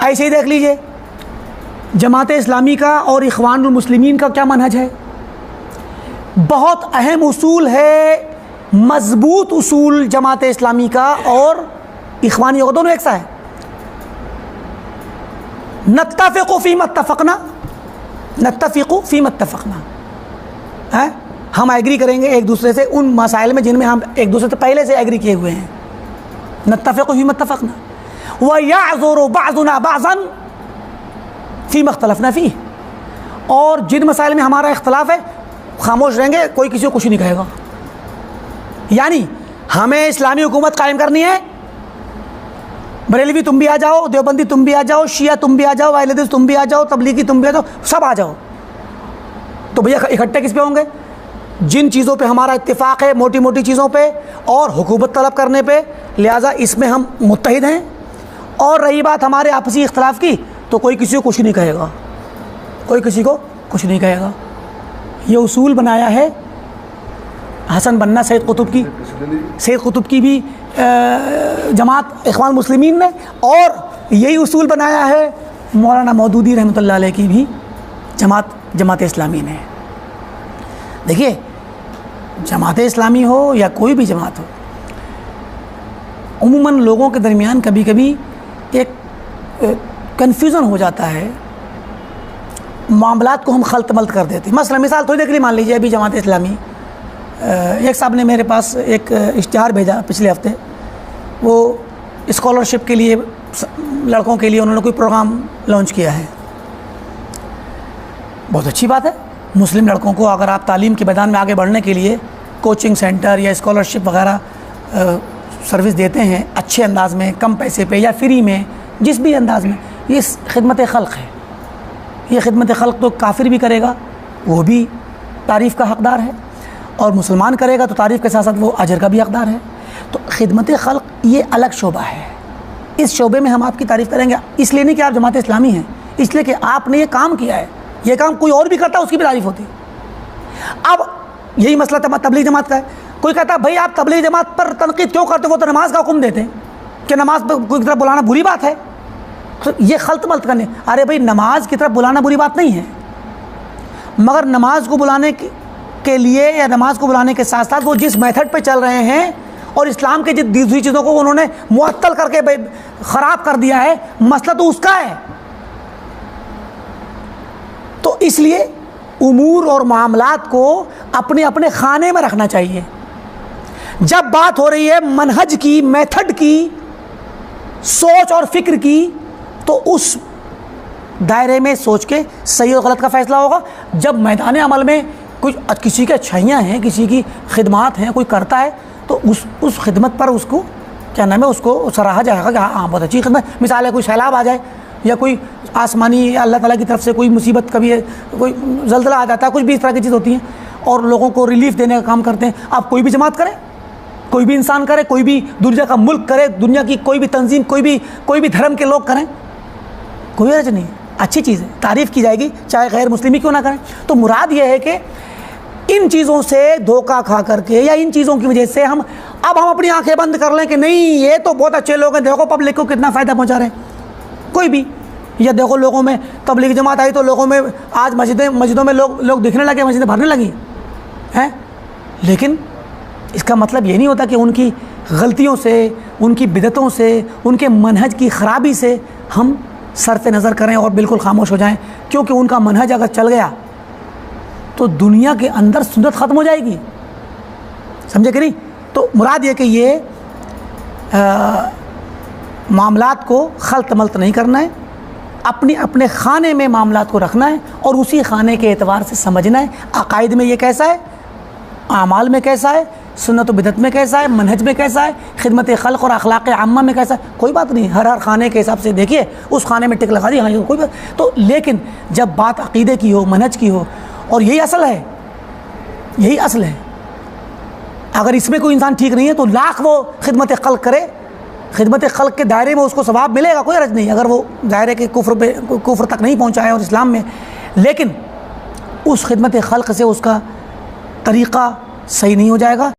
ایسے ہی دیکھ لیجئے جماعت اسلامی کا اور اخوان المسلمین کا کیا منہج ہے. بہت اہم اصول ہے، مضبوط اصول جماعت اسلامی کا اور اخوانی کا دونوں ایک سا ہے. نتفق فیما اتفقنا، نتفق فیما اتفقنا، ہم ایگری کریں گے ایک دوسرے سے ان مسائل میں جن میں ہم ایک دوسرے سے پہلے سے ایگری کیے ہوئے ہیں. نتفق فیما اتفقنا وَيَعْذُرُ بَعْضُنَا بَعْضًا فِيمَا اخْتَلَفْنَا فِيهِ، اور جن مسائل میں ہمارا اختلاف ہے خاموش رہیں گے، کوئی کسی کو کچھ نہیں کہے گا. یعنی ہمیں اسلامی حکومت قائم کرنی ہے، بریلوی تم بھی آ جاؤ، دیوبندی تم بھی آ جاؤ، شیعہ تم بھی آ جاؤ، اہل حدیث تم بھی آ جاؤ، تبلیغی تم بھی آ جاؤ، سب آ جاؤ. تو بھیا اکٹھے کس پہ ہوں گے؟ جن چیزوں پہ ہمارا اتفاق ہے، موٹی موٹی چیزوں پہ اور حکومت طلب کرنے پہ، لہٰذا اس میں ہم متحد ہیں. اور رہی بات ہمارے آپسی اختلاف کی تو کوئی کسی کو کچھ نہیں کہے گا، کوئی کسی کو کچھ نہیں کہے گا. یہ اصول بنایا ہے حسن بنا سید قطب کی بھی جماعت اخوان المسلمین نے، اور یہی اصول بنایا ہے مولانا مودودی رحمۃ اللہ علیہ کی بھی جماعت اسلامی نے. دیکھیے جماعت اسلامی ہو یا کوئی بھی جماعت ہو، عموماً لوگوں کے درمیان کبھی کبھی ایک کنفیوژن ہو جاتا ہے، معاملات کو ہم خلط ملط کر دیتے ہیں. مثال تھوڑی دیر کے لیے مان لیجیے، ابھی جماعت اسلامی ایک صاحب نے میرے پاس ایک اشتہار بھیجا پچھلے ہفتے، وہ اسکالرشپ کے لیے لڑکوں کے لیے انہوں نے کوئی پروگرام لانچ کیا ہے. بہت اچھی بات ہے، مسلم لڑکوں کو اگر آپ تعلیم کے میدان میں آگے بڑھنے کے لیے کوچنگ سینٹر یا اسکالرشپ وغیرہ سروس دیتے ہیں اچھے انداز میں، کم پیسے پہ یا فری میں، جس بھی انداز میں، یہ خدمت خلق ہے. یہ خدمت خلق تو کافر بھی کرے گا وہ بھی تعریف کا حقدار ہے، اور مسلمان کرے گا تو تعریف کے ساتھ ساتھ وہ اجر کا بھی حقدار ہے. تو خدمت خلق یہ الگ شعبہ ہے، اس شعبے میں ہم آپ کی تعریف کریں گے، اس لیے نہیں کہ آپ جماعت اسلامی ہیں، اس لیے کہ آپ نے یہ کام کیا ہے. یہ کام کوئی اور بھی کرتا ہے اس کی بھی تعریف ہوتی. اب یہی مسئلہ تبلیغ جماعت کا ہے. کوئی کہتا ہے بھائی آپ تبلیغ جماعت پر تنقید کیوں کرتے، وہ تو نماز کا حکم دیتے ہیں کہ نماز پر کوئی طرف بلانا بری بات ہے. یہ خلط ملط کرنے، ارے بھائی نماز کی طرف بلانا بری بات نہیں ہے، مگر نماز کو بلانے کے لیے یا نماز کو بلانے کے ساتھ ساتھ وہ جس میتھڈ پہ چل رہے ہیں اور اسلام کے جس دوسری چیزوں کو انہوں نے معطل کر کے خراب کر دیا ہے، مسئلہ تو اس کا ہے. تو اس لیے امور اور معاملات کو اپنے اپنے خانے میں رکھنا چاہیے. جب بات ہو رہی ہے منہج کی، میتھڈ کی، سوچ اور فکر کی، تو اس دائرے میں سوچ کے صحیح اور غلط کا فیصلہ ہوگا. جب میدان عمل میں کسی کی اچھائیاں ہیں، کسی کی خدمات ہیں، کوئی کرتا ہے تو اس خدمت پر اس کو کیا نام ہے، اس کو سراہا جائے گا کہ ہاں بہت اچھی خدمت. مثال ہے کوئی سیلاب آ جائے یا کوئی آسمانی یا اللہ تعالیٰ کی طرف سے کوئی مصیبت، کبھی کوئی زلزلہ آ جاتا ہے، کچھ بھی اس طرح کی چیز ہوتی ہیں اور لوگوں کو ریلیف دینے کا کام کرتے ہیں. آپ کوئی بھی جماعت کرے، کوئی بھی انسان کرے، کوئی بھی دنیا کا ملک کرے، دنیا کی کوئی بھی تنظیم، کوئی بھی دھرم کے لوگ کریں، کوئی حرج نہیں ہے، اچھی چیز ہے، تعریف کی جائے گی، چاہے غیر مسلمی کیوں نہ کریں. تو مراد یہ ہے کہ ان چیزوں سے دھوکہ کھا کر کے یا ان چیزوں کی وجہ سے ہم اپنی آنکھیں بند کر لیں کہ نہیں یہ تو بہت اچھے لوگ ہیں، دیکھو پبلک کو کتنا فائدہ پہنچا رہے ہیں. کوئی بھی، یا دیکھو لوگوں میں تبلیغ جماعت آئی تو لوگوں میں آج مسجدوں میں لوگ دکھنے لگے، مسجدیں بھرنے لگی ہیں. لیکن اس کا مطلب یہ نہیں ہوتا کہ ان کی غلطیوں سے، ان کی بدعتوں سے، ان کے منہج کی خرابی سے ہم صرف نظر کریں اور بالکل خاموش ہو جائیں. کیونکہ ان کا منہج اگر چل گیا تو دنیا کے اندر سنت ختم ہو جائے گی، سمجھے کہ نہیں. تو مراد یہ کہ یہ معاملات کو خلط ملط نہیں کرنا ہے، اپنے خانے میں معاملات کو رکھنا ہے اور اسی خانے کے اعتبار سے سمجھنا ہے عقائد میں یہ کیسا ہے، اعمال میں کیسا ہے، سنت و بدعت میں کیسا ہے، منہج میں کیسا ہے، خدمت خلق اور اخلاق عامہ میں کیسا ہے. کوئی بات نہیں، ہر خانے کے حساب سے دیکھیے، اس خانے میں ٹک لگا دی، ہاں کوئی بات. تو لیکن جب بات عقیدے کی ہو، منہج کی ہو، اور یہی اصل ہے، یہی اصل ہے. اگر اس میں کوئی انسان ٹھیک نہیں ہے تو لاکھ وہ خدمت خلق کرے، خدمت خلق کے دائرے میں اس کو ثواب ملے گا، کوئی حرج نہیں اگر وہ دائرے کے کفر تک نہیں پہنچا ہے اور اسلام میں. لیکن اس خدمت خلق سے اس کا طریقہ صحیح نہیں ہو جائے گا.